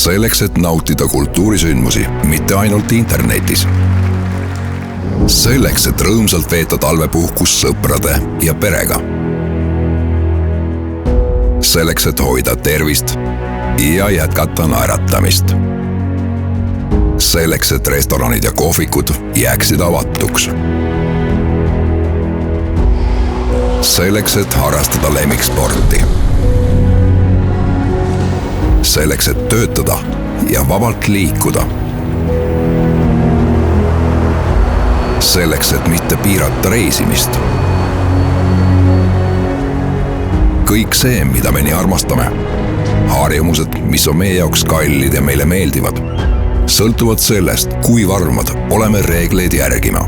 Selleks, et nautida kultuurisündmusi mitte ainult internetis. Selleks, et rõõmsalt veeta talvepuhkus sõprade ja perega. Selleks, et hoida tervist ja jätkata naeratamist. Selleks, et restoranid ja kohvikud jääksid avatuks. Selleks, et harrastada lemmiksporti. Selleks, et töötada ja vabalt liikuda. Selleks, et mitte piirata reisimist. Kõik see, mida me nii armastame. Harjumused, mis on meie jaoks kallid ja meile meeldivad, sõltuvad sellest, kui varmad oleme reegleid järgima.